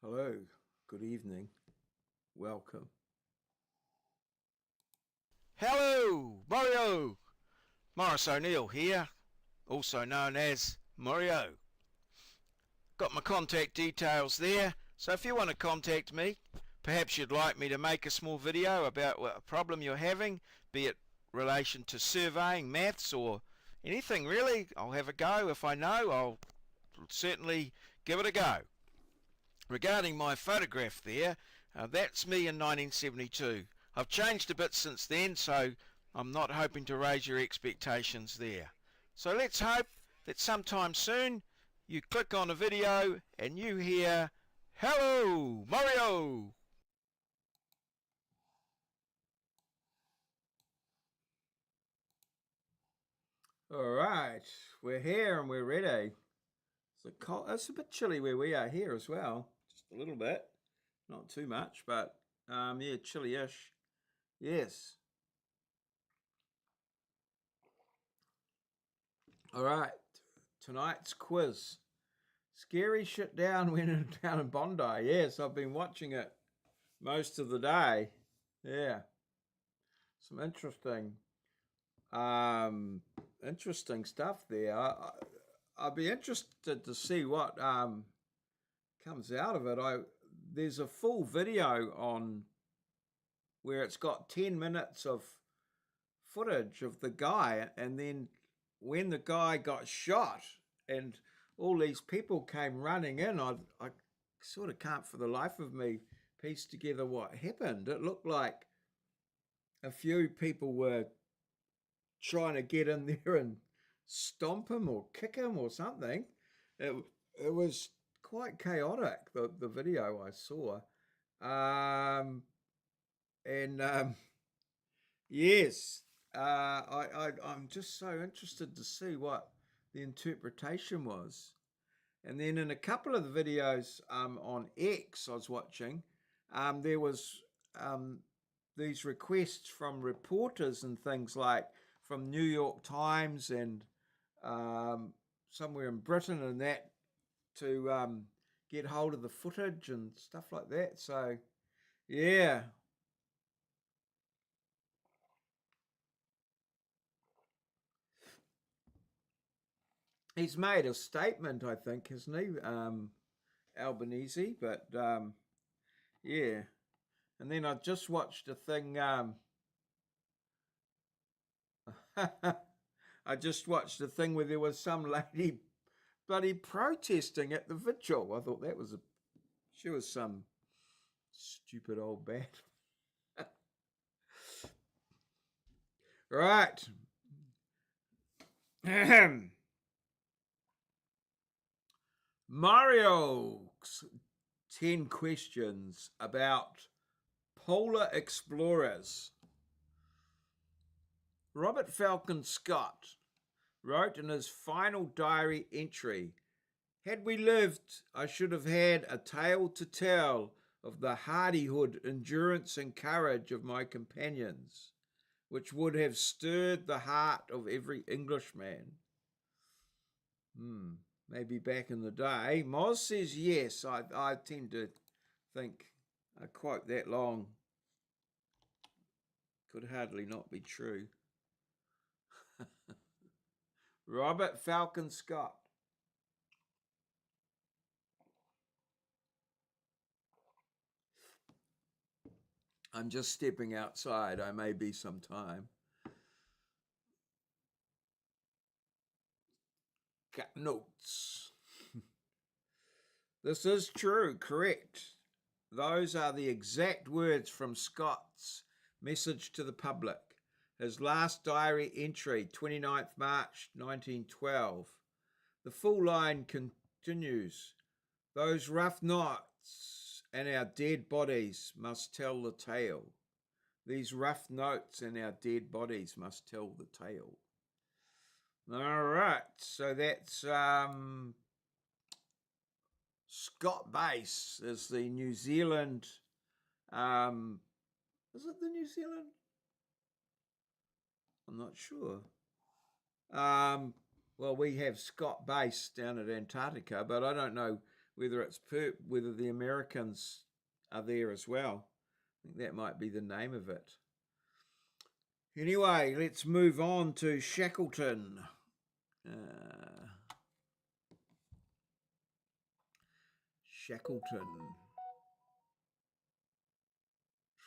Hello, good evening, welcome. Hello, Maurieo! Morris O'Neill here, also known as Maurieo. Got my contact details there, so if you want to contact me, perhaps you'd like me to make a small video about what problem you're having, be it relation to surveying, maths, or anything really, I'll have a go. If I know, I'll certainly give it a go. Regarding my photograph there, that's me in 1972. I've changed a bit since then, so I'm not hoping to raise your expectations there. So let's hope that sometime soon you click on a video and you hear, "Hello, Maurieo!" All right, we're here and we're ready. It's a bit chilly where we are here as well, just a little bit, not too much, but yeah, chilly-ish. Yes. All right, tonight's quiz. Scary shit down when down in Bondi. Yes, I've been watching it most of the day. Yeah, some um, interesting stuff there. I'd be interested to see what comes out of it. There's a full video on where it's got 10 minutes of footage of the guy, and then when the guy got shot, and all these people came running in, I sort of can't for the life of me piece together what happened. It looked like a few people were trying to get in there and stomp him or kick him or something. It it was quite chaotic, the video I saw. Um, and yes, I'm just so interested to see what the interpretation was. And then in a couple of the videos on X I was watching, there was um, these requests from reporters and things like from New York Times and um, somewhere in Britain and that to get hold of the footage and stuff like that. So yeah, he's made a statement, I think, hasn't he, Albanese? But yeah, and then I just watched a thing. I just watched a thing where there was some lady bloody protesting at the vigil. I thought that was she was some stupid old bat. Right. Mario's 10 questions about polar explorers. Robert Falcon Scott wrote in his final diary entry, "Had we lived, I should have had a tale to tell of the hardihood, endurance, and courage of my companions, which would have stirred the heart of every Englishman." Maybe back in the day. Moz says yes. I tend to think a quote that long could hardly not be true. Robert Falcon Scott. I'm just stepping outside. I may be some time. Got notes. This is true, correct. Those are the exact words from Scott's message to the public. His last diary entry, 29th March 1912. The full line continues. Those rough nights and our dead bodies must tell the tale. These rough notes and our dead bodies must tell the tale. All right, so that's Scott Base is the New Zealand. Is it the New Zealand? I'm not sure. Well, we have Scott Base down at Antarctica, but I don't know whether the Americans are there as well. I think that might be the name of it. Anyway, let's move on to Shackleton. Shackleton.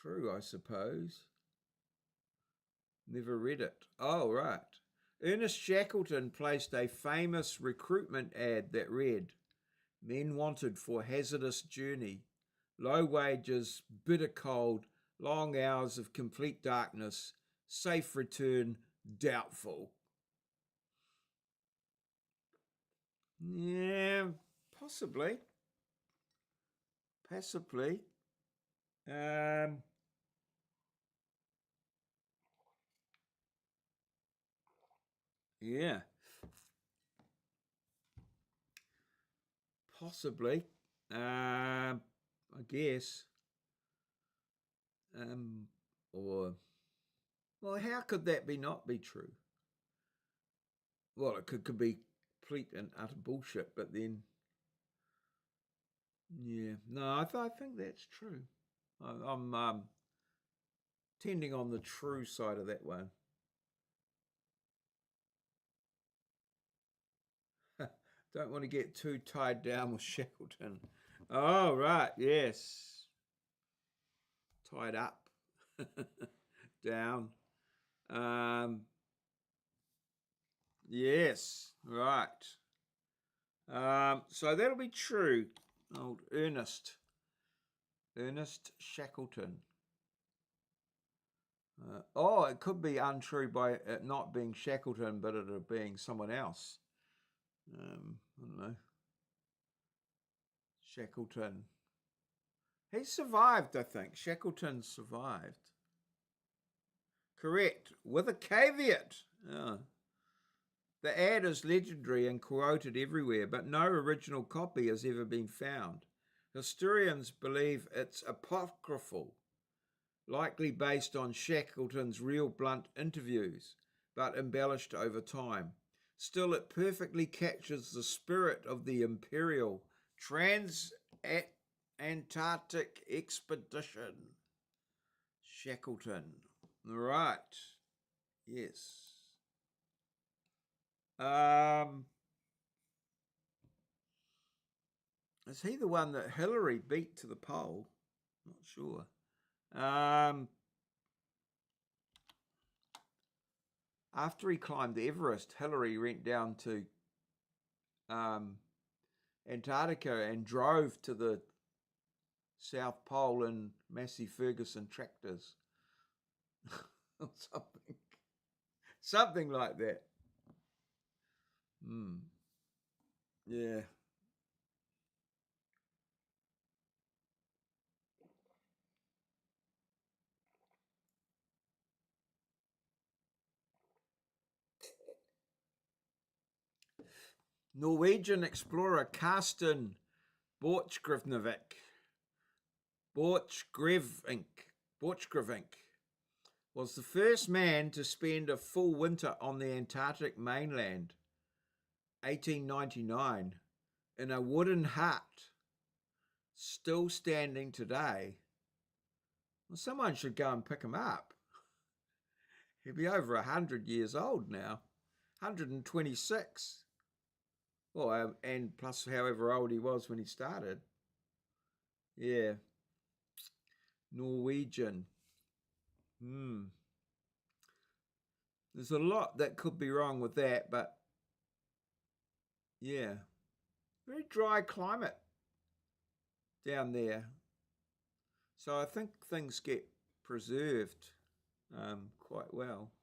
True, I suppose. Never read it. Oh, right. Ernest Shackleton placed a famous recruitment ad that read, "Men wanted for hazardous journey, low wages, bitter cold, long hours of complete darkness, safe return, doubtful." Yeah, possibly. Possibly. Yeah, possibly. I guess. Or, well, how could that not be true? Well, it could be complete and utter bullshit, but then, yeah, no, I think that's true. I'm tending on the true side of that one. Don't want to get too tied down with Shackleton. Oh, right, yes. Tied up. Down. Yes, right. So that'll be true. Old Ernest Shackleton. It could be untrue by it not being Shackleton, but it being someone else. I don't know. Shackleton. He survived, I think. Shackleton survived. Correct, with a caveat. Oh. The ad is legendary and quoted everywhere, but no original copy has ever been found. Historians believe it's apocryphal, likely based on Shackleton's real blunt interviews, but embellished over time. Still, it perfectly captures the spirit of the Imperial Trans-Antarctic Expedition. Shackleton. Right. Yes. Is he the one that Hillary beat to the pole? Not sure. After he climbed Everest, Hillary went down to Antarctica and drove to the South Pole in Massey Ferguson tractors. Or something like that. Yeah. Norwegian explorer Karsten Borchgrevink was the first man to spend a full winter on the Antarctic mainland, 1899, in a wooden hut, still standing today. Well, someone should go and pick him up. He'll be over 100 years old now, 126. Well, and plus however old he was when he started. Yeah. Norwegian. There's a lot that could be wrong with that, but yeah. Very dry climate down there. So I think things get preserved quite well.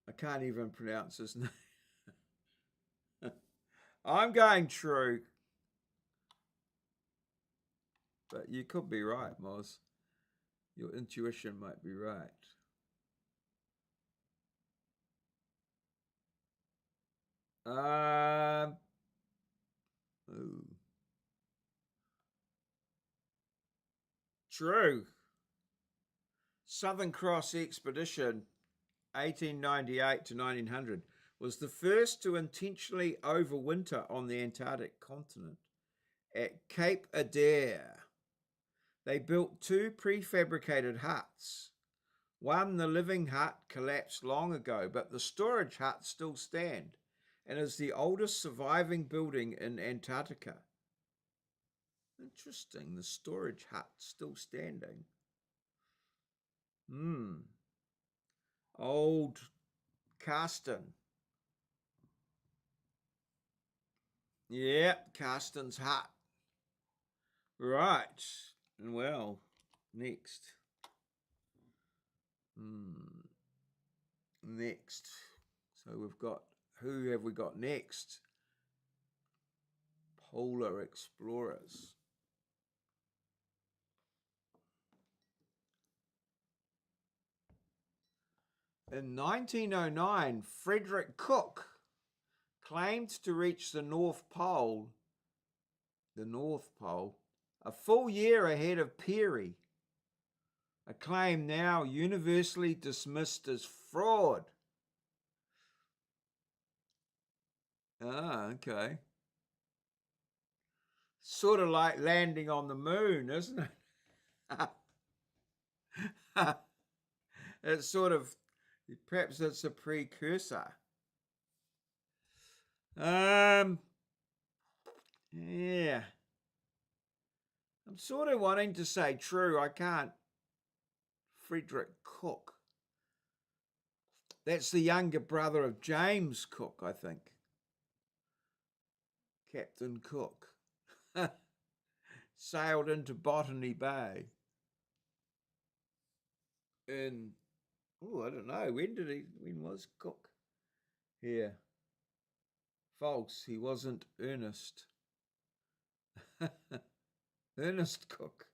I can't even pronounce his name. I'm going true. But you could be right, Moz. Your intuition might be right. True. Southern Cross Expedition, 1898 to 1900. was the first to intentionally overwinter on the Antarctic continent at Cape Adair. They built 2 prefabricated huts. One, the living hut, collapsed long ago, but the storage huts still stand and is the oldest surviving building in Antarctica. Interesting, the storage hut still standing. Old Carsten. Yep, Carsten's hut. Right. Well, next. Next. So we've got, who have we got next? Polar explorers. In 1909, Frederick Cook claimed to reach the North Pole, a full year ahead of Peary, a claim now universally dismissed as fraud. Ah, okay. Sort of like landing on the moon, isn't it? It's sort of, perhaps it's a precursor. Yeah. I'm sort of wanting to say true. I can't. Frederick Cook. That's the younger brother of James Cook, I think. Captain Cook. Sailed into Botany Bay. In, I don't know, when was Cook here? False, he wasn't Ernest. Ernest Cook.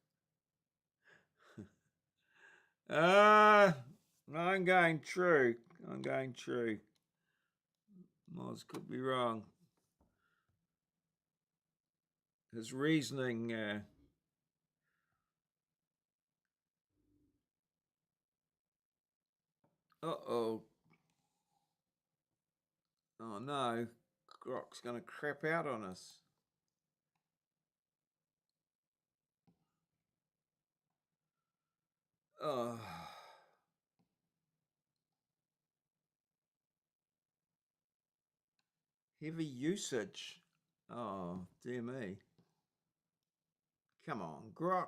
I'm going true. Moz could be wrong. His reasoning, uh-oh. Oh no, Grok's going to crap out on us. Oh. Heavy usage. Oh, dear me. Come on, Grok.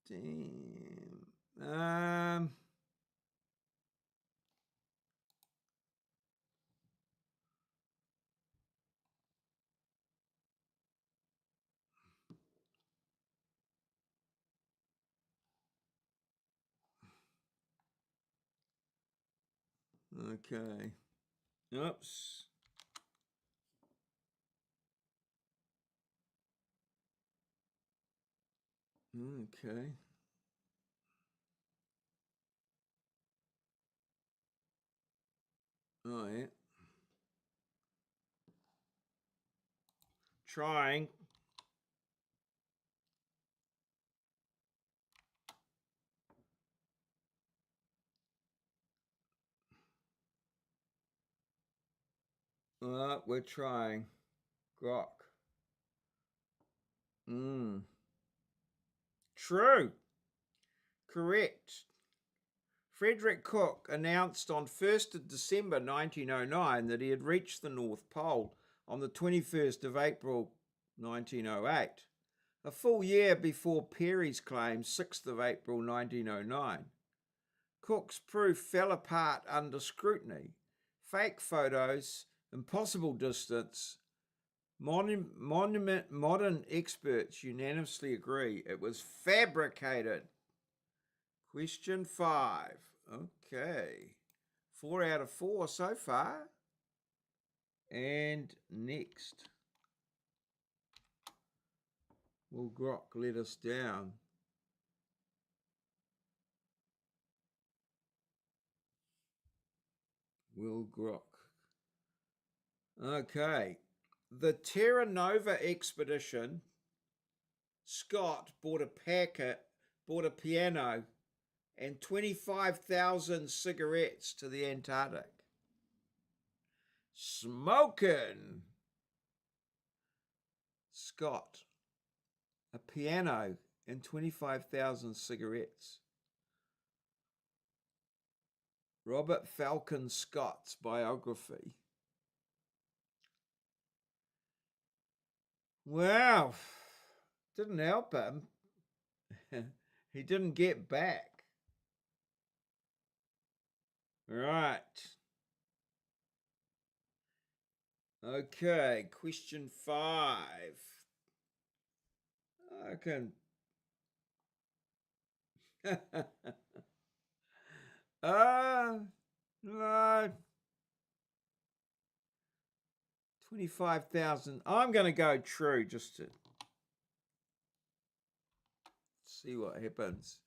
Damn. Okay. Oops. Okay. Oh, yeah. Trying. We're trying. Grok. True. Correct. Frederick Cook announced on 1st of December 1909 that he had reached the North Pole on the 21st of April 1908, a full year before Peary's claim, 6th of April 1909. Cook's proof fell apart under scrutiny. Fake photos, impossible distance. Modern experts unanimously agree it was fabricated. Question 5. Okay. 4 out of 4 so far. And next. Will Grok let us down? Will Grok. Okay. The Terra Nova expedition Scott bought a piano and 25,000 cigarettes to the Antarctic. Smoking. Scott, a piano and 25,000 cigarettes. Robert Falcon Scott's biography. Wow, didn't help him. He didn't get back. Right. Okay, question 5. I can... no. 25,000. I'm going to go true just to see what happens.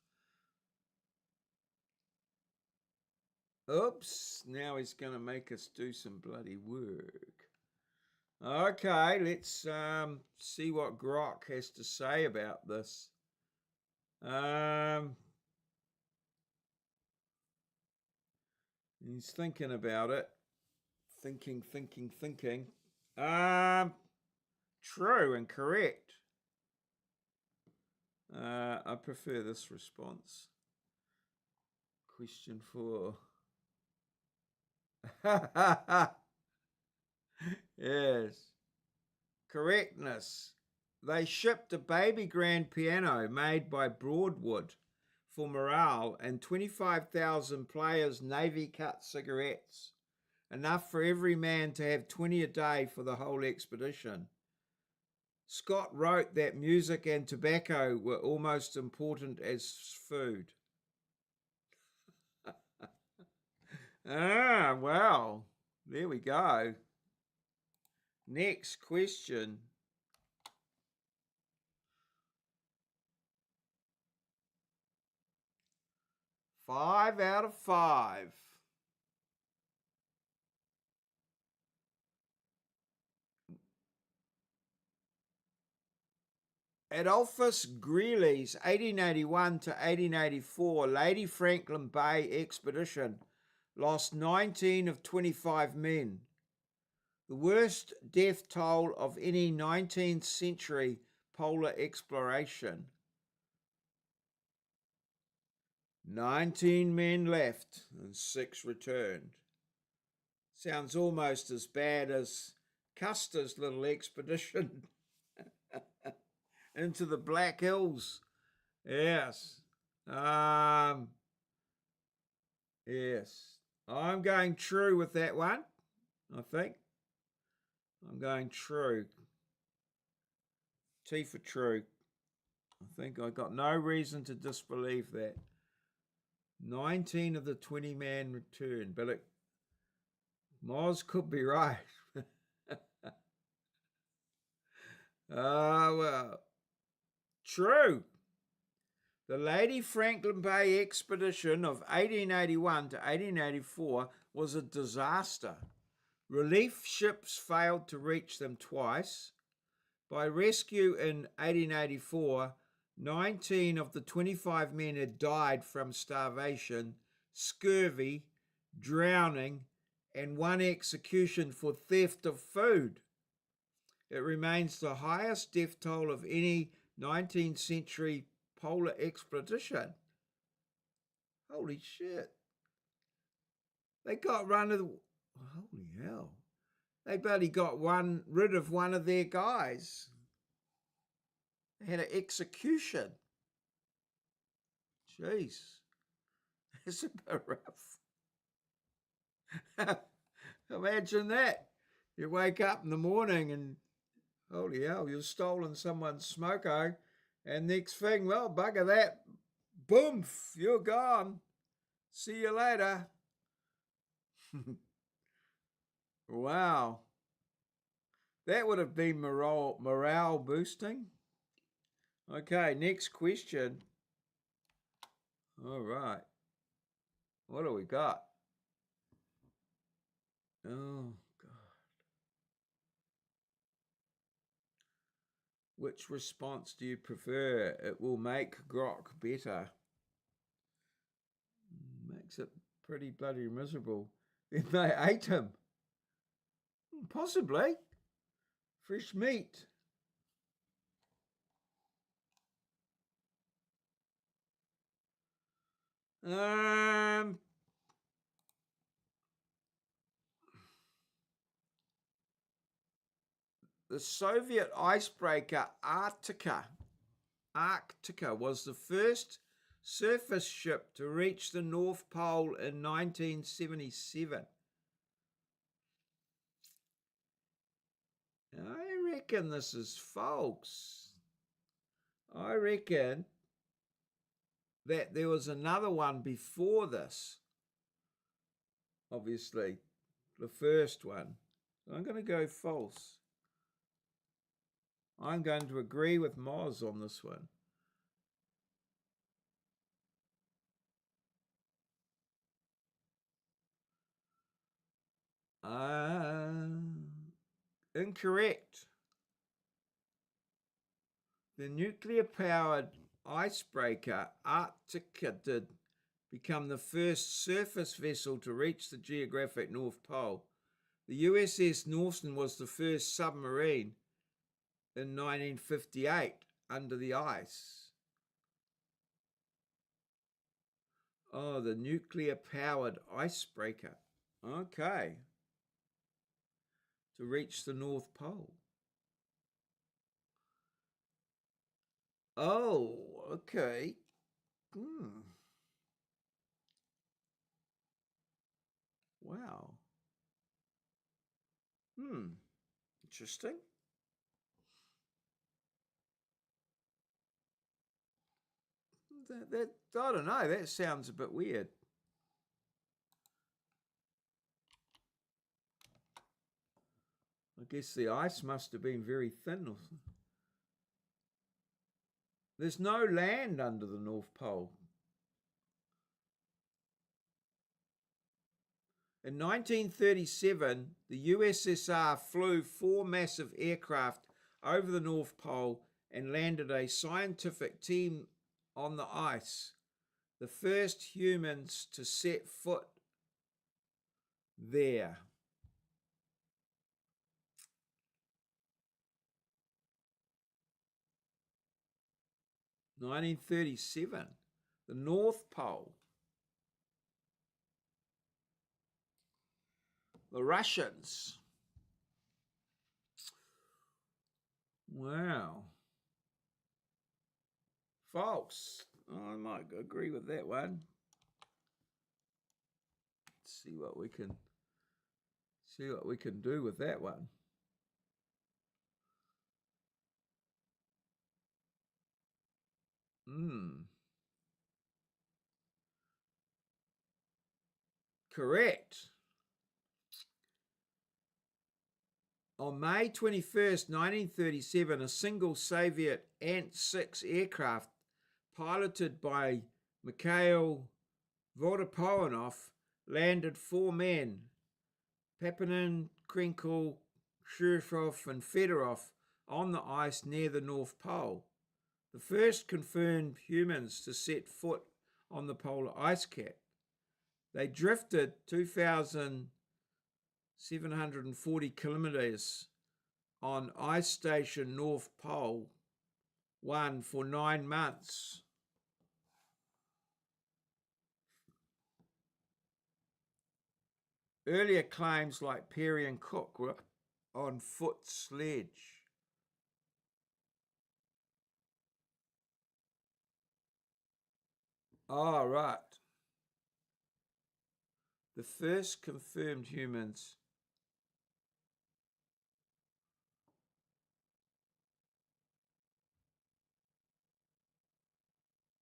Oops, now he's going to make us do some bloody work. Okay, let's see what Grok has to say about this. He's thinking about it. Thinking. True and correct. I prefer this response. Question 4. Yes. Correctness. They shipped a baby grand piano made by Broadwood for morale and 25,000 players Navy cut cigarettes, enough for every man to have 20 a day for the whole expedition. Scott wrote that music and tobacco were almost important as food. Well, there we go. Next question. 5 out of 5. Adolphus Greely's 1881 to 1884 Lady Franklin Bay expedition lost 19 of 25 men. The worst death toll of any 19th century polar exploration. 19 men left and 6 returned. Sounds almost as bad as Custer's little expedition into the Black Hills. Yes. Yes. I'm going true with that one, I think. I'm going true. T for true. I think I got no reason to disbelieve that. 19 of the 20 man returned, but Moz could be right. Well, true. The Lady Franklin Bay expedition of 1881 to 1884 was a disaster. Relief ships failed to reach them twice. By rescue in 1884, 19 of the 25 men had died from starvation, scurvy, drowning, and 1 execution for theft of food. It remains the highest death toll of any 19th century polar expedition. Holy shit. They got rid of... Holy hell. They bloody got rid of one of their guys. They had an execution. Jeez. That's a bit rough. Imagine that. You wake up in the morning and holy hell, you've stolen someone's smoko, and next thing, well, bugger that. Boom, you're gone. See you later. Wow. That would have been morale boosting. Okay, next question. All right. What do we got? Oh, God. Which response do you prefer? It will make grok better. Makes it pretty bloody miserable. Then they ate him. Possibly. Fresh meat. The Soviet icebreaker Arctica was the first surface ship to reach the North Pole in 1977. I reckon this is false. I reckon that there was another one before this. Obviously, the first one. I'm going to go false. I'm going to agree with Moz on this one. Incorrect. The nuclear-powered icebreaker Arctica did become the first surface vessel to reach the geographic North Pole. The USS Norton was the first submarine in 1958 under the ice. Oh, the nuclear-powered icebreaker. Okay. To reach the North Pole. Oh, okay. Wow. Interesting. That I don't know. That sounds a bit weird. I guess the ice must have been very thin. There's no land under the North Pole. In 1937, the USSR flew 4 massive aircraft over the North Pole and landed a scientific team on the ice, the first humans to set foot there. (1937), the North Pole. The Russians. Wow. False. Oh, I might agree with that one. Let's see what we can do with that one. Correct. On May 21st, 1937, a single Soviet Ant-6 aircraft piloted by Mikhail Vodopovanov landed 4 men, Papanin, Krenkel, Shurov, and Fedorov, on the ice near the North Pole, the first confirmed humans to set foot on the polar ice cap. They drifted 2,740 kilometers on Ice Station North Pole 1 for 9 months. Earlier claims like Perry and Cook were on foot sledge. Oh, right. The first confirmed humans.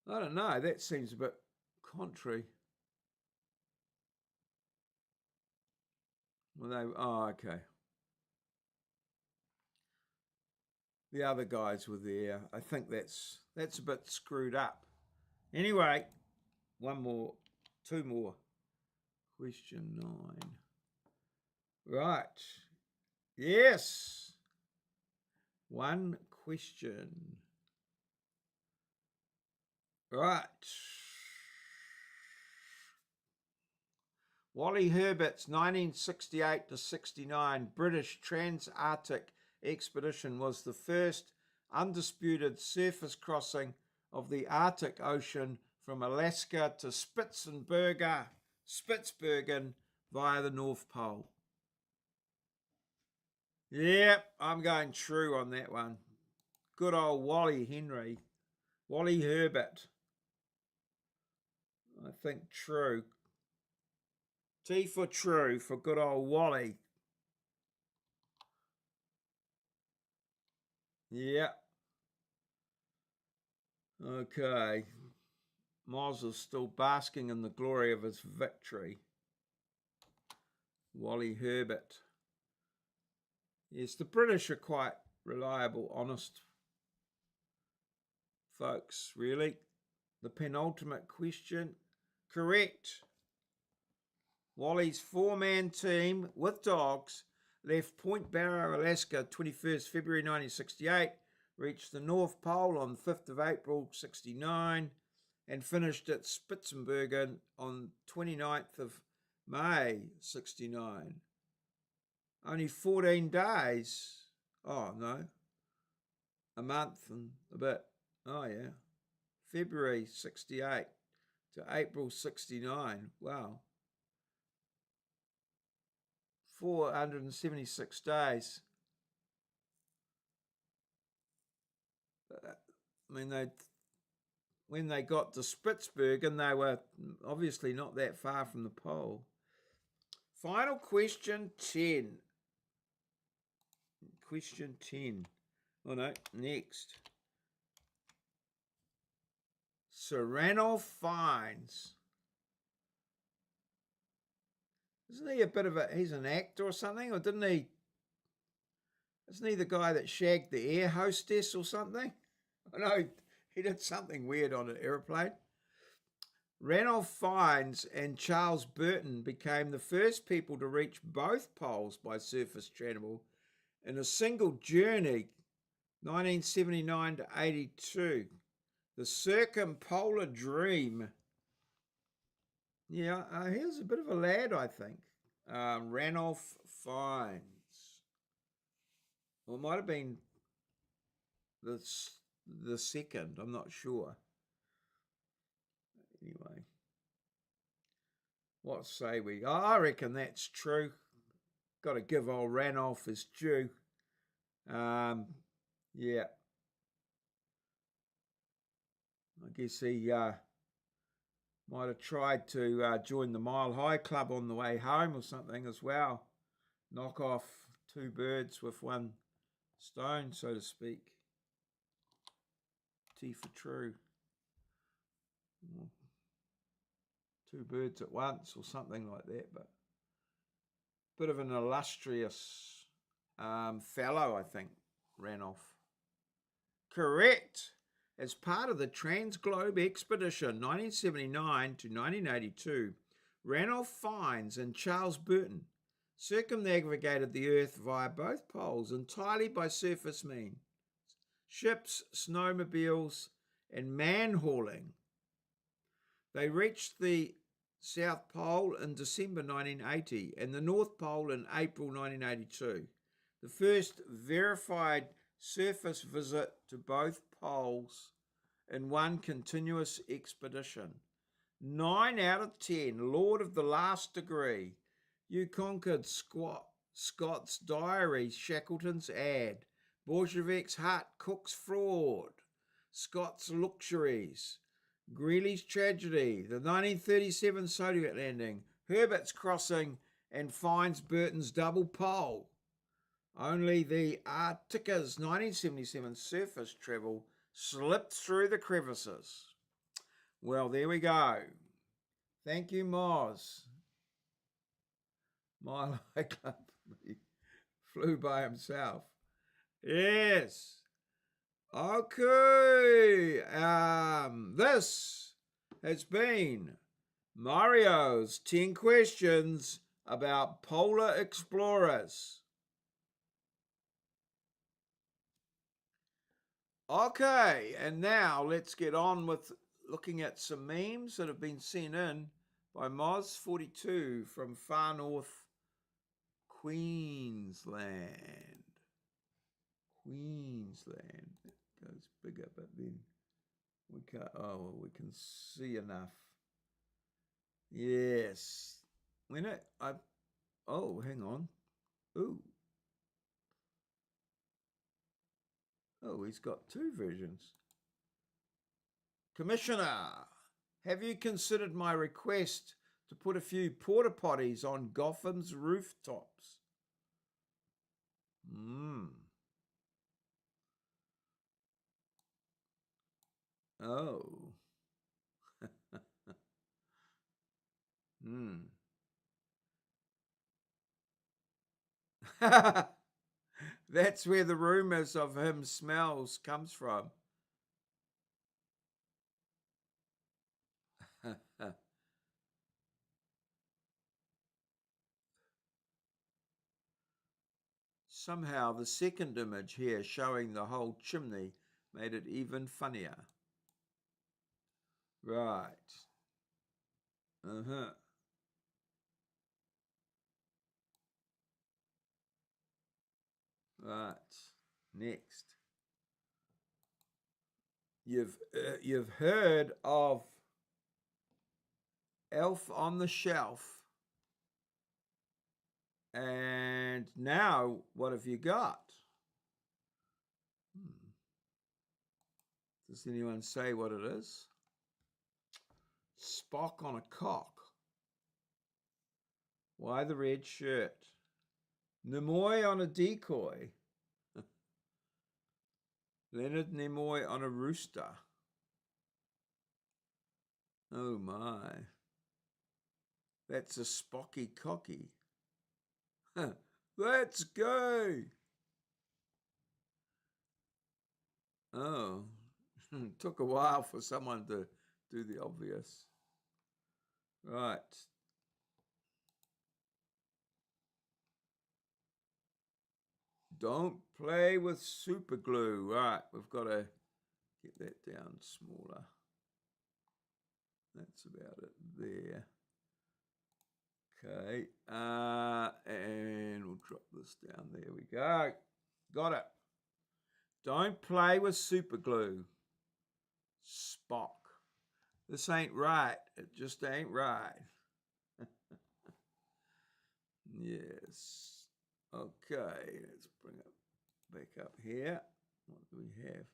I don't know. That seems a bit contrary. Well, okay. The other guys were there. I think that's a bit screwed up. Anyway, two more. Question 9. Right. Yes. One question. Right. Wally Herbert's 1968 to 69 British Trans-Arctic expedition was the first undisputed surface crossing of the Arctic Ocean from Alaska to Spitsbergen via the North Pole. Yep, I'm going true on that one. Good old Wally Herbert. I think true. T for true for good old Wally. Yeah. Okay. Moz is still basking in the glory of his victory. Wally Herbert. Yes, the British are quite reliable, honest folks, really. The penultimate question. Correct. Wally's four-man team with dogs left Point Barrow, Alaska, 21st February 1968, reached the North Pole on 5th of April 69, and finished at Spitsbergen on 29th of May 69. Only 14 days. Oh, no. A month and a bit. Oh, yeah. February 68 to April 69. Wow. 476 days. I mean, when they got to Spitsbergen, they were obviously not that far from the pole. Final question 10. Question 10. Oh no, next. Serrano Fines. Isn't he a bit of he's an actor or something? Or isn't he the guy that shagged the air hostess or something? I know he did something weird on an airplane. Ranulph Fiennes and Charles Burton became the first people to reach both poles by surface travel in a single journey, 1979 to 82. The circumpolar dream. Yeah, here's a bit of a lad, I think. Ranulph Fiennes. Well, it might have been the second, I'm not sure. Anyway, what say we? Oh, I reckon that's true. Got to give old Ranulph his due. Yeah. I guess he might have tried to join the Mile High Club on the way home or something as well. Knock off two birds with one stone, so to speak. T for true. Two birds at once or something like that, but bit of an illustrious fellow, I think, Ranulph. Correct. As part of the Transglobe Expedition 1979 to 1982, Ranulph Fiennes and Charles Burton circumnavigated the Earth via both poles entirely by surface means, ships, snowmobiles, and man-hauling. They reached the South Pole in December 1980 and the North Pole in April 1982, the first verified surface visit to both poles in one continuous expedition. 9 out of 10, Lord of the Last Degree. You conquered Scott's Diary, Shackleton's Ad, Bolshevik's Hut, Cook's Fraud, Scott's Luxuries, Greeley's Tragedy, the 1937 Soviet landing, Herbert's Crossing, and Fiennes Burton's Double Pole. Only the Arctica's 1977 surface travel slipped through the crevices. Well, there we go. Thank you, Moz. Mile High Club flew by himself. Yes. Okay. This has been Mario's 10 questions about polar explorers. Okay, and now let's get on with looking at some memes that have been sent in by Moz42 from far north Queensland. Queensland. It goes bigger, but then we can't, oh, well, we can see enough. Yes. Oh, hang on. Ooh. Oh, he's got two versions. Commissioner, have you considered my request to put a few porta potties on Gotham's rooftops? Oh. That's where the rumors of him smells comes from. Somehow the second image here showing the whole chimney made it even funnier. Right. Right. Next. You've heard of Elf on the Shelf, and now what have you got? Does anyone say what it is? Spock on a cock. Why the red shirt? Nimoy on a decoy. Leonard Nimoy on a rooster. Oh my. That's a Spocky cocky. Let's go. Oh, took a while for someone to do the obvious. Right. Don't play with super glue. Right, we've got to get that down smaller. That's about it there. Okay, and we'll drop this down. There we go. Got it. Don't play with super glue. Spock. This ain't right. It just ain't right. Yes. Okay, let's bring it back up here. What do we have?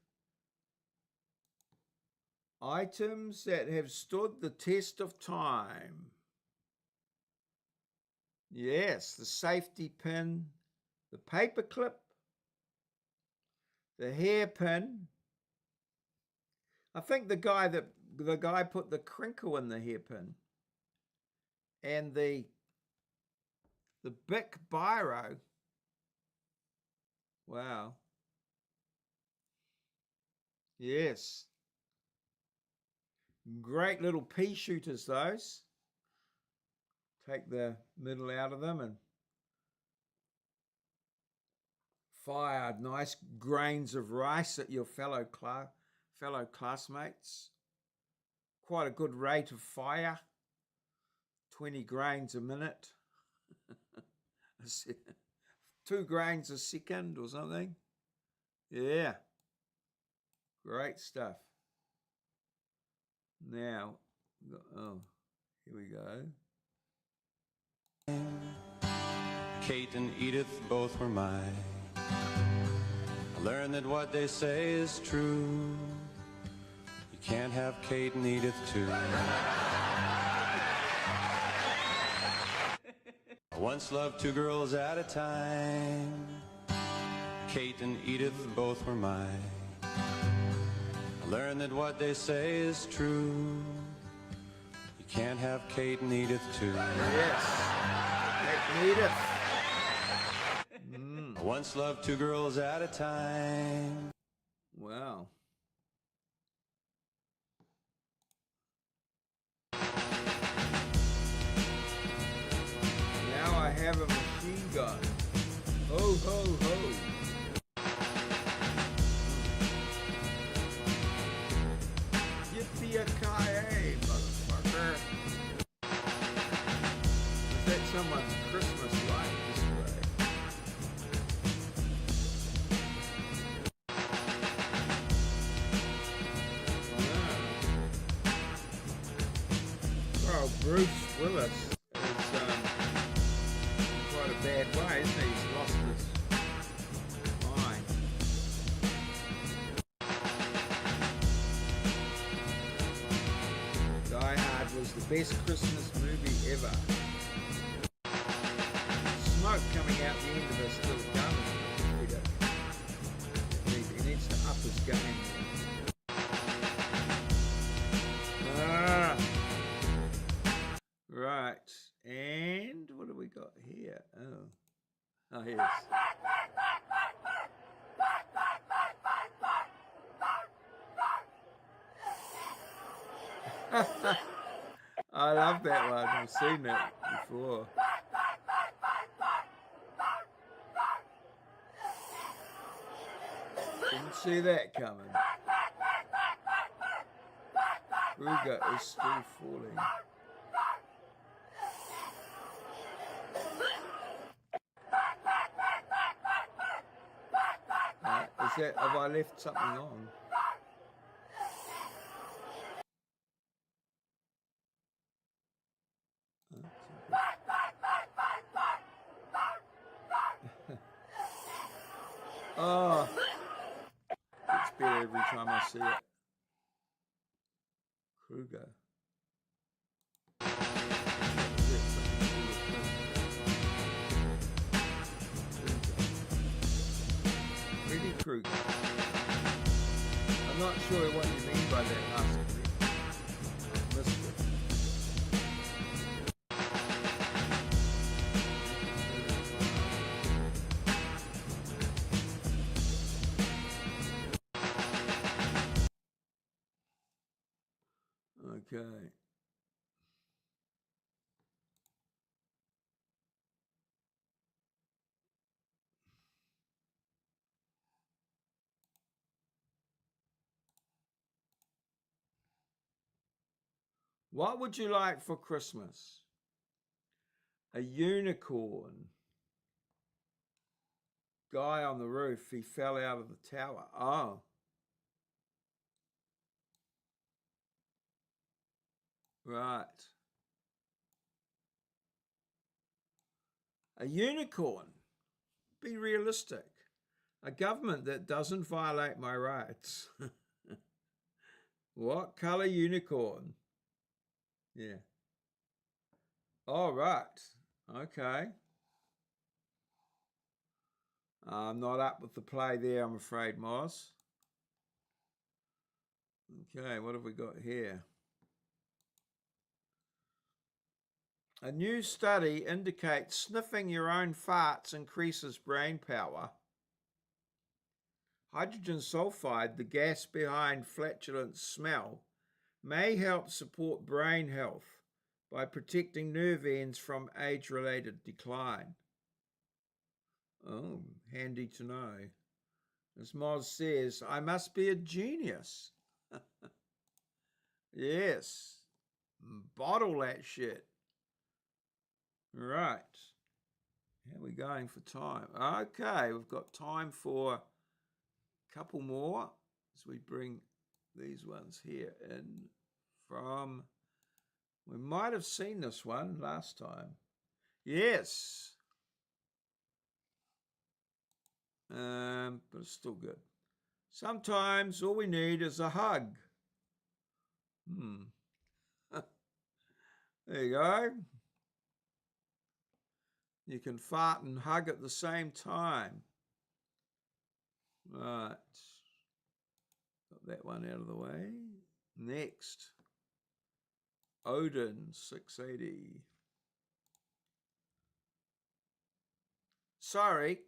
Items that have stood the test of time. Yes, the safety pin, the paper clip, the hairpin. I think the guy put the crinkle in the hairpin, and the Bic biro. Wow. Yes. Great little pea shooters, those. Take the middle out of them and fire nice grains of rice at your fellow classmates. Quite a good rate of fire. 20 grains a minute. 2 grains a second or something. Yeah. Great stuff. Now, oh, here we go. Kate and Edith both were mine. I learned that what they say is true. You can't have Kate and Edith too. I once loved 2 girls at a time. Kate and Edith both were mine. I learned that what they say is true. You can't have Kate and Edith too. Yes. Kate and Edith. I once loved 2 girls at a time. Wow. Now I have a machine gun. Ho, ho, ho. Oh, Bruce Willis is quite a bad way, isn't he? He's lost his mind. Die Hard was the best Christmas movie ever. Smoke coming out the end of his little gun. He needs to up his game. Right, and what do we got here? Oh, yes. I love that one. I've seen that before. Didn't see that coming. Kruger is still falling. Have I left something on? Oh, it's better every time I see it. Kruger. Freddy Krueger. I'm not sure what you mean by that last bit. I've missed it. Okay. What would you like for Christmas? A unicorn. Guy on the roof, he fell out of the tower. Oh. Right. A unicorn. Be realistic. A government that doesn't violate my rights. What color unicorn? Yeah. All right. Okay. I'm not up with the play there, I'm afraid, Moz. Okay, what have we got here? A new study indicates sniffing your own farts increases brain power. Hydrogen sulfide, the gas behind flatulent smell, may help support brain health by protecting nerve ends from age-related decline. Oh, handy to know. As Moz says, I must be a genius. Yes. Bottle that shit. Right. How are we going for time? Okay, we've got time for a couple more as we bring these ones here in from, we might have seen this one last time. Yes. But it's still good. Sometimes all we need is a hug. There you go. You can fart and hug at the same time. Right. Got that one out of the way. Next. Odin 680. Sorry,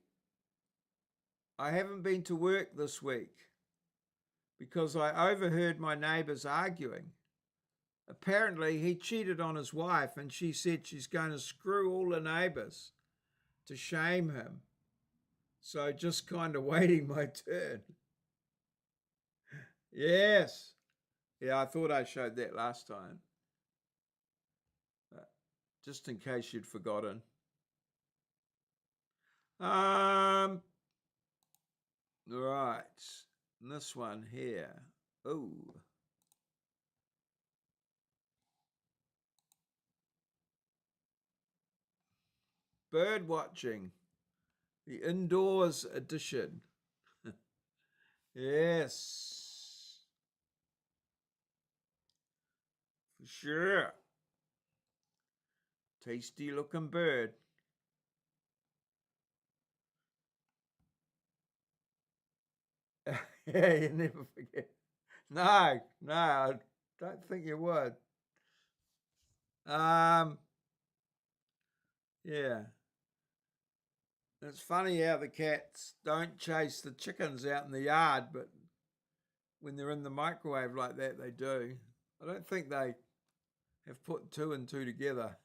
I haven't been to work this week because I overheard my neighbours arguing. Apparently, he cheated on his wife and she said she's going to screw all the neighbours to shame him. So just kind of waiting my turn. Yes. Yeah, I thought I showed that last time. But just in case you'd forgotten. Right. This one here. Oh. bird watching, the indoors edition. Yes, for sure. Tasty looking bird. Yeah, you never forget. No, I don't think you would. Yeah. It's funny how the cats don't chase the chickens out in the yard, but when they're in the microwave like that, they do. I don't think they have put two and two together.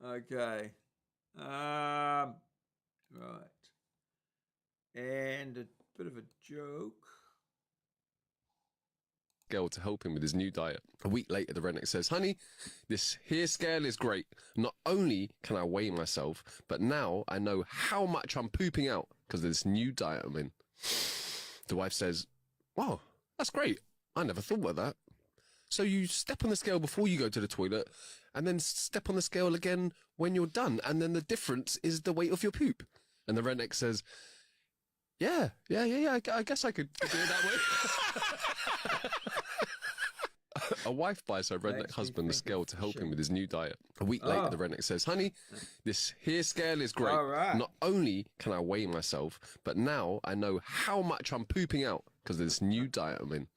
Okay. Right. And a bit of a joke. Scale to help him with his new diet. A week later, the redneck says, "Honey, this here scale is great. Not only can I weigh myself, but now I know how much I'm pooping out because of this new diet I'm in." The wife says, "Wow, that's great. I never thought of that. So you step on the scale before you go to the toilet, and then step on the scale again when you're done, and then the difference is the weight of your poop." And the redneck says, Yeah, I guess I could do it that way. A wife buys her redneck husband a scale to help him with his new diet. A week later, the redneck says, "Honey, this here scale is great. Not only can I weigh myself, but now I know how much I'm pooping out because of this new diet I'm in."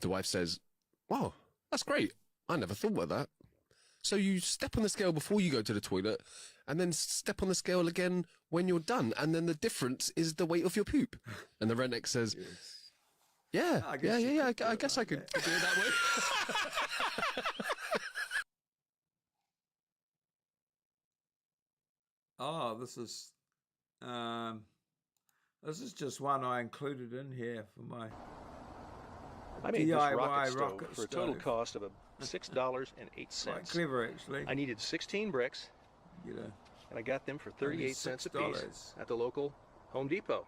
The wife says, "Wow, that's great. I never thought of that. So you step on the scale before you go to the toilet, and then step on the scale again when you're done, and then the difference is the weight of your poop." And the redneck says, Yeah, I guess I could do it that way. Oh, this is just one I included in here for my I made DIY this rocket rocket stove for a total stove. cost of $6.08. Quite clever, actually. I needed 16 bricks, You know, and I got them for 38 cents a piece $6. at the local Home Depot.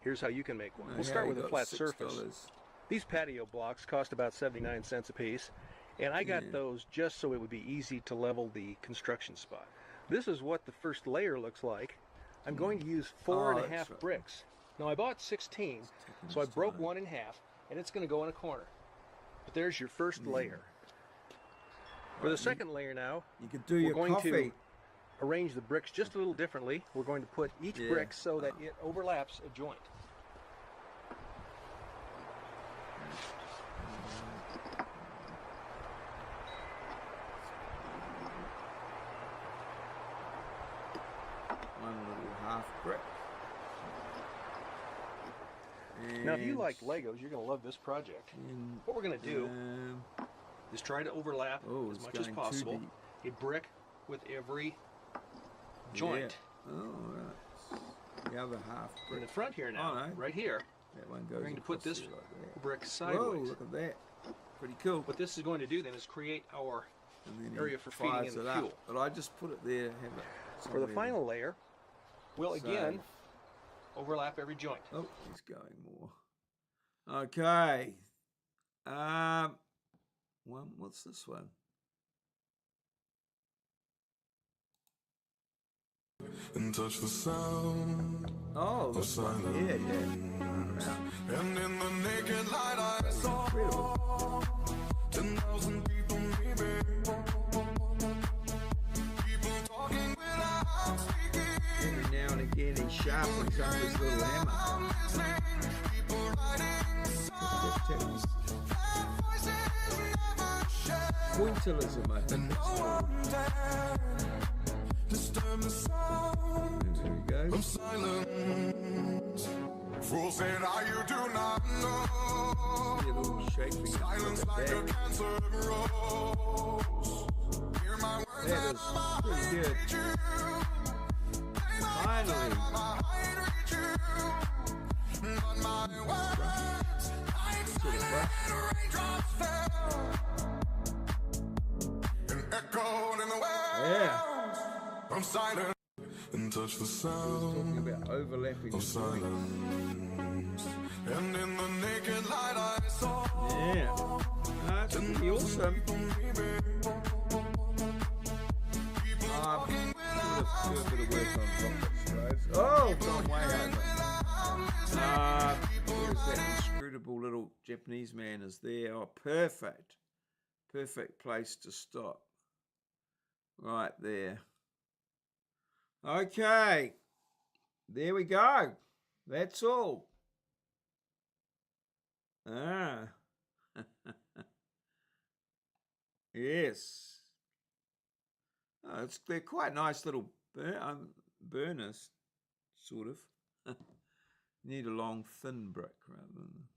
Here's how you can make one. We'll start with a flat surface. These patio blocks cost about 79 cents a piece, and I got those just so it would be easy to level the construction spot. This is what the first layer looks like. I'm going to use 4.5 bricks. Now I bought 16, so I broke one in half, and it's going to go in a corner. But there's your first layer. For the second layer now, you could do your we're going coffee. to arrange the bricks just a little differently. We're going to put each brick so that it overlaps a joint. One little half brick. Now, if you like Legos, you're going to love this project. What we're going to do is try to overlap as much as possible a brick with every joint. Oh, right. The other half brick. In the front here now, right here, That one goes we're going to put this like that. brick sideways. Whoa, look at that. Pretty cool. What this is going to do then is create our And then he area for feeding fires in it the up. fuel. But I just put it there. Have it For the somewhere. final layer, we'll again overlap every joint. Oh, he's going more. Okay. What's this one? And touch the sound Oh, this one. Yeah. and in the naked light I saw Incredible. 10,000 people maybe. People talking without speaking. Every now and again he sharpens up his little hammer. I'm listening. People writing songs. Their voices never share. Pointillism, I think it's called. Disturb the sound There we go. of silence. Fools say now you do not know. See it all shaping up Silence like like a that. cancer grows. Hear my words That and is my pretty mind good. reach you. Play my Finally. and my mind reach you. But my words like silent raindrops fell and echoed in the wells Yeah. of silence. And touch the Talking sound about overlapping of the joints. silence. And in the naked light I saw Yeah. That's pretty awesome. people Yeah, do a bit of work on rocket strobes. Oh, gone way over. There's that inscrutable little Japanese man is there. Oh, perfect. Perfect place to stop. Right there. Okay. There we go. That's all. Ah. Yes. Oh, they're quite nice little burners, sort of. Need a long, thin brick rather than...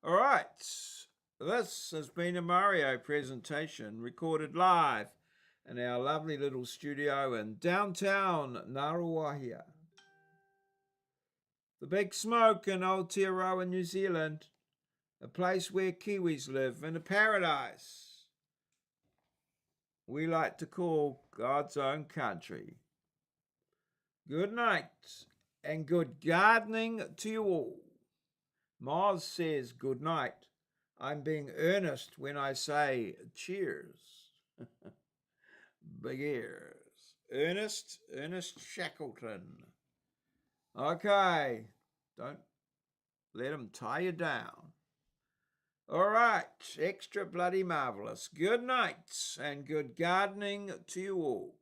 All right. This has been a Maurieo presentation recorded live in our lovely little studio in downtown Ngaruawahia. The Big Smoke in Aotearoa, New Zealand, a place where Kiwis live in a paradise we like to call God's own country. Good night and good gardening to you all. Mars says good night. I'm being earnest when I say cheers. Big ears. Ernest Shackleton. Okay, don't let them tie you down. All right, extra bloody marvelous. Good night and good gardening to you all.